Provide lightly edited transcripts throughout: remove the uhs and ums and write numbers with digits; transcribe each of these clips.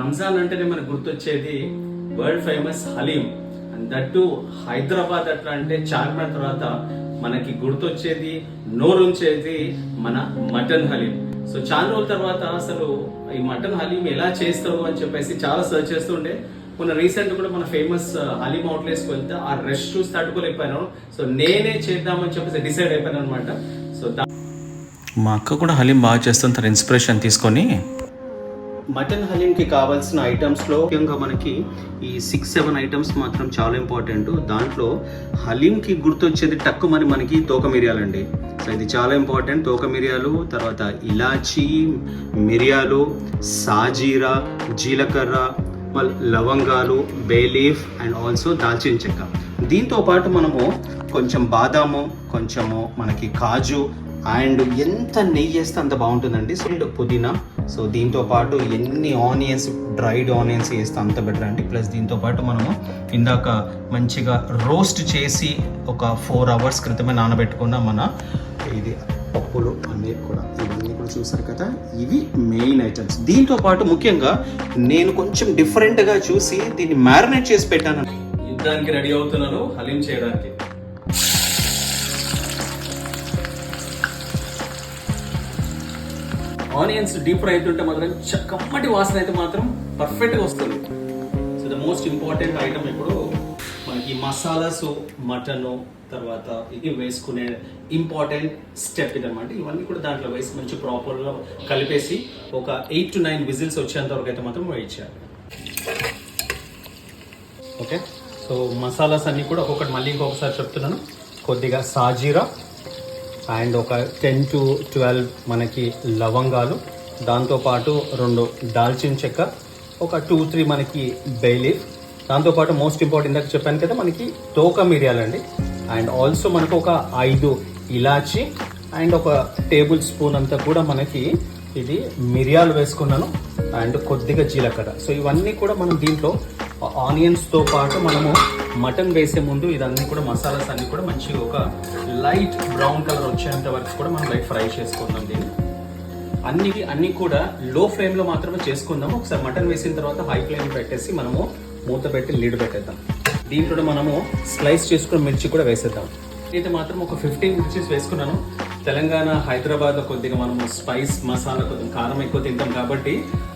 రంజాన్ అంటేనే మనకు గుర్తొచ్చేది world famous haleem. And that Hyderabad అట్లా అంటే చార్మినార్ తర్వాత మనకి గుర్తొచ్చేది నోరుంచేది మన మటన్ హలీం. సో చాలా రోజుల తర్వాత అసలు ఈ మటన్ హలీం ఎలా చేస్తారు అని చెప్పేసి చాలా సర్చ్ చేస్తుండే. మొన్న రీసెంట్ కూడా మన ఫేమస్ హలీం అవుట్లెట్స్కి వెళ్తే ఆ రష్ చూసి తట్టుకోలేకపోయాను. సో నేనే చేద్దామని చెప్పేసి డిసైడ్ అయిపోయాను అనమాట. సో మా అక్క కూడా హలీం బాగా చేస్తుంది, తన ఇన్స్పిరేషన్ తీసుకొని. మటన్ హలీంకి కావాల్సిన ఐటమ్స్లో ముఖ్యంగా మనకి ఈ 6-7 ఐటమ్స్ మాత్రం చాలా ఇంపార్టెంట్. దాంట్లో హలీంకి గుర్తొచ్చేది టక్కుమని మనకి తోక మిరియాలండి. సో ఇది చాలా ఇంపార్టెంట్. తోక మిరియాలు, తర్వాత ఇలాచీ, మిరియాలు, సాజీరా, జీలకర్ర, లవంగాలు, బే లీఫ్ అండ్ ఆల్సో దాల్చిన చెక్క. దీంతో పాటు మనము కొంచెం బాదాము, కొంచెము మనకి కాజు అండ్ ఎంత నెయ్యి వేస్తే అంత బాగుంటుందండి. అండ్ పుదీనా. సో దీంతో పాటు ఎన్ని ఆనియన్స్, డ్రైడ్ ఆనియన్స్ వేస్తే అంత బెటర్ అండి. ప్లస్ దీంతో పాటు మనము ఇందాక మంచిగా రోస్ట్ చేసి ఒక 4 hours క్రితమే నానబెట్టుకున్న మన ఇది పప్పులు అన్నీ కూడా, ఇవన్నీ కూడా చూసారు కదా, ఇవి మెయిన్ ఐటమ్స్. దీంతో పాటు ముఖ్యంగా నేను కొంచెం డిఫరెంట్గా చూసి దీన్ని మ్యారినేట్ చేసి పెట్టాను. యుద్ధానికి రెడీ అవుతున్నాను హలీం చేయడానికి. ఆనియన్స్ డీప్ ఫ్రై అవుతుంటే మాత్రం కమ్మటి వాసన అయితే మాత్రం పర్ఫెక్ట్గా వస్తుంది. So the most important item ఇప్పుడు మనకి మసాలాస్, మటను, తర్వాత ఇది వేసుకునే ఇంపార్టెంట్ స్టెప్ ఇదన్నమాట. ఇవన్నీ కూడా దాంట్లో వేసి మంచి ప్రాపర్గా కలిపేసి ఒక 8 to 9 విజిల్స్ వచ్చేంత వరకు అయితే మాత్రం వెయిట్ చేయాలి. ఓకే, సో మసాలాస్ అన్నీ కూడా ఒక్కొక్కటి మళ్ళీ ఇంకొకసారి చెప్తున్నాను. కొద్దిగా సాజీరా అండ్ ఒక 10 to 12 మనకి లవంగాలు, దాంతోపాటు 2 దాల్చిన చెక్క, ఒక 2-3 మనకి బే లీఫ్, దాంతోపాటు మోస్ట్ ఇంపార్టెంట్ ఇందాక చెప్పాను కదా మనకి తోక మిరియాలండి. అండ్ ఆల్సో మనకు ఒక 5 ఇలాచి అండ్ ఒక టేబుల్ స్పూన్ అంతా కూడా మనకి ఇది మిరియాలు వేసుకున్నాను అండ్ కొద్దిగా జీలకర్ర. సో ఇవన్నీ కూడా మనం దీంట్లో ఆనియన్స్తో పాటు మనము మటన్ వేసే ముందు ఇదన్నీ కూడా మసాలాస్ అన్నీ కూడా మంచిగా ఒక లైట్ బ్రౌన్ కలర్ వచ్చేంత వరకు కూడా మనం లైట్ ఫ్రై చేసుకుందాం. దీన్ని అన్నీ కూడా లో ఫ్లేమ్లో మాత్రమే చేసుకుందాము. ఒకసారి మటన్ వేసిన తర్వాత హై ఫ్లేమ్ పెట్టేసి మనము మూత పెట్టి లీడ్ పెట్టేద్దాం. దీంట్లో మనము స్లైస్ చేసుకున్న మిర్చి కూడా వేసేద్దాం. అయితే మాత్రం ఒక 15 మిర్చీస్ వేసుకున్నాను. తెలంగాణ, హైదరాబాద్లో కొద్దిగా మనము స్పైస్ మసాలా కొద్దిగా కారం ఎక్కువ తింటాం కాబట్టి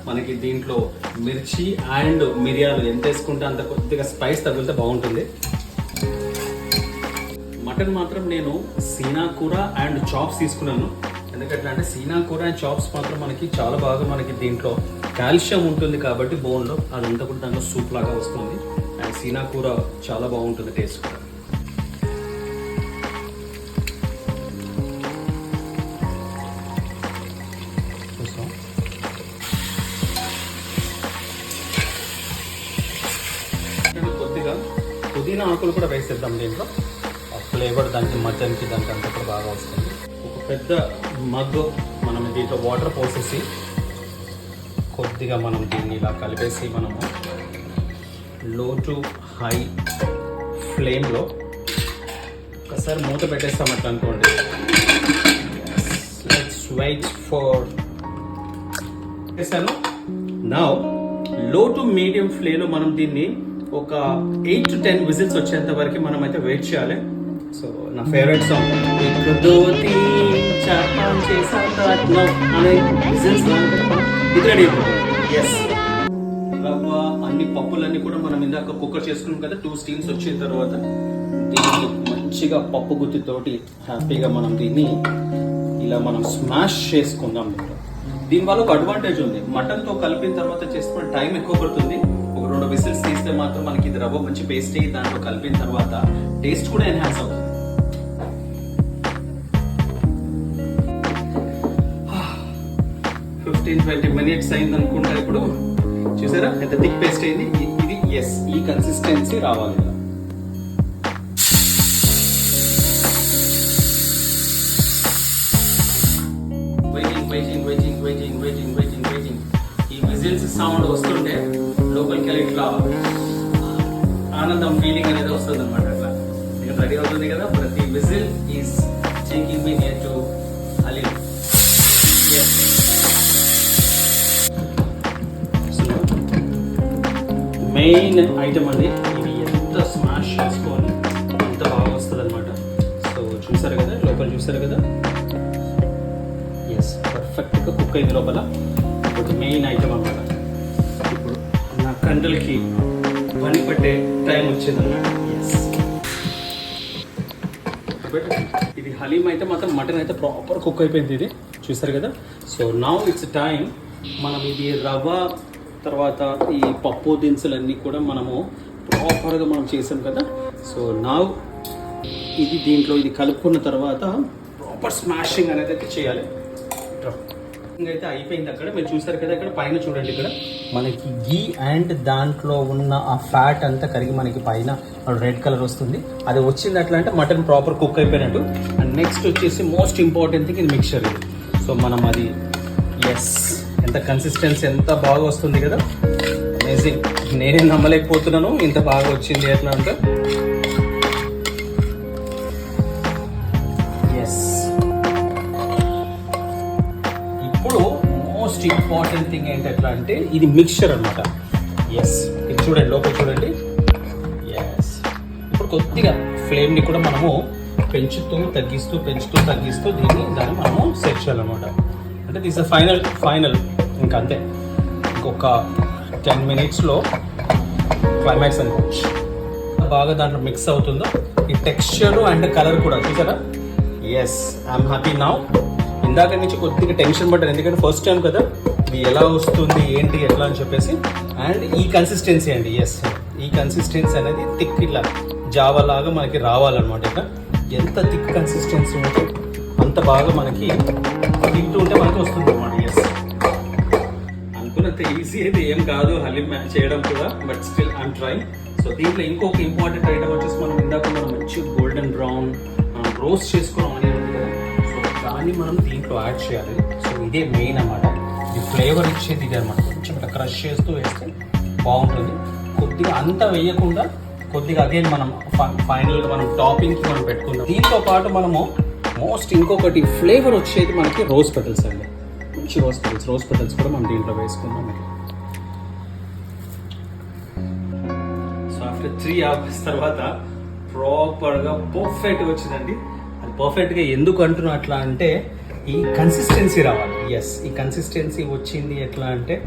మనకి దీంట్లో మిర్చి అండ్ మిరియాలు ఎంత వేసుకుంటే అంత కొద్దిగా స్పైస్ తగిలితే బాగుంటుంది. మటన్ మాత్రం నేను సీనా కూర అండ్ చాప్స్ తీసుకున్నాను. ఎందుకంటే అంటే సీనా కూర అండ్ చాప్స్ మాత్రం మనకి చాలా బాగా మనకి దీంట్లో కాల్షియం ఉంటుంది కాబట్టి బోన్లో అదంతా కూడా దాంట్లో సూప్ లాగా వస్తుంది. అండ్ సీనా కూర చాలా బాగుంటుంది టేస్ట్ కూడా. కొద్దిగా పుదీనా ఆకులు కూడా వేసేద్దాం దీంట్లో. ఆ ఫ్లేవర్ దానికి మటన్కి దానికి అంతా కూడా బాగా వస్తుంది. ఒక పెద్ద మగ్గు మనం దీంట్లో వాటర్ పోసేసి కొద్దిగా మనం దీన్ని ఇలా కలిపేసి మనము లో టు హై ఫ్లేమ్లో ఒకసారి మూత పెట్టేస్తామట్లా అనుకోండి. లెట్స్ వెయిట్ ఫర్ వేసాను. నౌ లో టు మీడియం ఫ్లేమ్లో మనం దీన్ని ఒక 8 to 10 విజిల్స్ వచ్చేంత వరకు మనం అయితే వెయిట్ చేయాలి. సో నా ఫేవరెట్ సాంగ్ రవ్వ అన్ని పప్పులన్నీ కూడా మనం ఇందాక కుక్కర్ చేసుకున్నాం కదా. 2 steams వచ్చిన తర్వాత దీన్ని మంచిగా పప్పు గుత్తితోటి హ్యాపీగా మనం దీన్ని ఇలా మనం స్మాష్ చేసుకుందాం. దీనివల్ల ఒక అడ్వాంటేజ్ ఉంది. మటన్తో కలిపిన తర్వాత చేసుకునే టైం ఎక్కువ పడుతుంది. ఒక 2 విజిల్స్ తీస్తే మాత్రం మనకి ఇది రవ్వ మంచి పేస్ట్ అయ్యి దాంట్లో కలిపిన తర్వాత టేస్ట్ కూడా ఎన్హాన్స్ అవుతుంది. 15-20 minutes అయింది అనుకుంటా. ఇప్పుడు చూసారా ఎంత థిక్ పేస్ట్ అయింది. ఇది ఎస్ ఈ కన్సిస్టెన్సీ రావాలి. వెయిటింగ్ ఈ విజిల్స్ సౌండ్ వస్తుంటే లోపలికి వెళ్ళి ఇట్లా ఆనందం ఫీలింగ్ అనేది వస్తుంది అనమాట. అట్లా నేను రెడీ అవుతుంది కదా. ప్రతి whistle is taking me near to haleem. Main item అండి. ఇది ఎంత స్మాష్ చేసుకొని ఎంత బాగా వస్తుంది అనమాట. సో చూసారు కదా, లోపల చూసారు కదా, ఎస్ పర్ఫెక్ట్గా కుక్ అయింది లోపల. ఇప్పుడు మెయిన్ ఐటమ్ అనమాట. ఇప్పుడు నా కండలకి పని పట్టే టైం వచ్చిందన్నమాట. ఎస్, ఇది హలీం అయితే మాత్రం మటన్ అయితే ప్రాపర్ కుక్ అయిపోయింది. ఇది చూసారు కదా. So now it's time. మనం ఇది రవ్వ తర్వాత ఈ పప్పు దినుసులన్నీ కూడా మనము ప్రాపర్గా మనం చేసాం కదా. సో నౌ ఇది దీంట్లో ఇది కలుపుకున్న తర్వాత ప్రాపర్ స్మాషింగ్ అనేది అయితే చేయాలి. అయితే అయిపోయింది. అక్కడ మీరు చూసారు కదా, ఇక్కడ పైన చూడండి, ఇక్కడ మనకి గీ అండ్ దాంట్లో ఉన్న ఆ ఫ్యాట్ అంతా కరిగి మనకి పైన రెడ్ కలర్ వస్తుంది. అది వచ్చింది అట్లా అంటే మటన్ ప్రాపర్ కుక్ అయిపోయినట్టు. అండ్ నెక్స్ట్ వచ్చేసి మోస్ట్ ఇంపార్టెంట్ థింగ్ ఇది మిక్చర్. ఇది సో మనం అది ఎస్ ఎంత కన్సిస్టెన్సీ ఎంత బాగా వస్తుంది కదా, అమేజింగ్. నేనే నమ్మలేకపోతున్నాను ఇంత బాగా వచ్చింది ఎట్లా అంటే. ఎస్, ఇప్పుడు మోస్ట్ ఇంపార్టెంట్ థింగ్ ఏంటి ఎట్లా అంటే ఇది మిక్చర్ అనమాట. ఎస్, ఇది చూడండి, లోపల చూడండి. ఎస్, ఇప్పుడు కొద్దిగా ఫ్లేమ్ని కూడా మనము పెంచుతూ తగ్గిస్తూ దాన్ని మనము సెట్ చేయాలన్నమాట. అంటే దిస్ ఫైనల్ ఇంకా అంతే. ఇంకొక 10 minutesలో క్లైమాక్స్ అనుకోవచ్చు. బాగా దాంట్లో మిక్స్ అవుతుందో ఈ టెక్స్చర్ అండ్ కలర్ కూడా చూసారా. Yes, I'm happy now. ఇందాక నుంచి కొద్దిగా టెన్షన్ పడ్డాను, ఎందుకంటే ఫస్ట్ టైం కదా, ఇది ఎలా వస్తుంది ఏంటి ఎట్లా అని చెప్పేసి. అండ్ ఈ కన్సిస్టెన్సీ అండి, ఎస్ ఈ కన్సిస్టెన్సీ అనేది థిక్ ఇట్లా జావా లాగా మనకి రావాలన్నమాట. ఇట్లా ఎంత థిక్ కన్సిస్టెన్సీ ఉంటే అంత బాగా మనకి తింటూ ఉంటే మనకి వస్తుంది అనమాట. ఎస్, అనుకున్నంత ఈజీ అయితే ఏం కాదు హలీం చేయడం కూడా, but still I'm trying. So దీంట్లో ఇంకొక ఇంపార్టెంట్ ఐటమ్ వచ్చేసి మనం ఇందాక మంచి గోల్డెన్ బ్రౌన్ రోస్ట్ చేసుకున్నాం అనేది ఉంది కదా. సో దాన్ని మనం దీంట్లో యాడ్ చేయాలి. సో ఇదే మెయిన్ అన్నమాట. ఇది ఫ్లేవర్ ఇచ్చేది ఇది అనమాట. కొంచెం ఇట్లా క్రష్ చేస్తూ వేస్తే బాగుంటుంది. కొద్దిగా అంతా వేయకుండా కొద్దిగా అదే మనం ఫైనల్గా మనం టాపింగ్కి మనం పెట్టుకుందాం. దీంతో పాటు మనము మోస్ట్ ఇంకొకటి ఫ్లేవర్ వచ్చేది మనకి రోజ్ పెటల్స్ అండి. మంచి రోజ్ పెటల్స్ కూడా మనం దీంట్లో వేసుకుందాం. సో ఆఫ్టర్ 3 hours తర్వాత ప్రాపర్గా పర్ఫెక్ట్గా వచ్చిందండి. అది పర్ఫెక్ట్గా ఎందుకు అంటున్నా అట్లా అంటే ఈ కన్సిస్టెన్సీ రావాలి. ఎస్, ఈ కన్సిస్టెన్సీ వచ్చింది ఎట్లా అంటే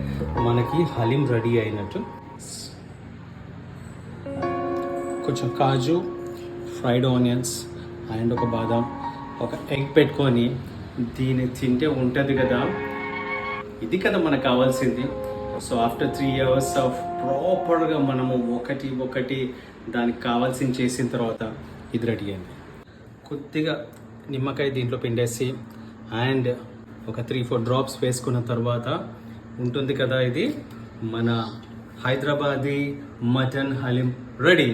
మనకి హలీం రెడీ అయినట్టు. కొంచెం కాజు, ఫ్రైడ్ ఆనియన్స్ అండ్ ఒక బాదాం, ఒక ఎగ్ పెట్టుకొని దీన్ని తింటే ఉంటుంది కదా, ఇది కదా మనకు కావాల్సింది. సో ఆఫ్టర్ 3 hours ఆఫ్ ప్రాపర్గా మనము ఒకటి దానికి కావాల్సింది చేసిన తర్వాత ఇది రెడీ అయింది. కొద్దిగా నిమ్మకాయ దీంట్లో పిండేసి అండ్ ఒక 3-4 drops వేసుకున్న తర్వాత ఉంటుంది కదా, ఇది మన హైదరాబాదీ మటన్ హలీం రెడీ.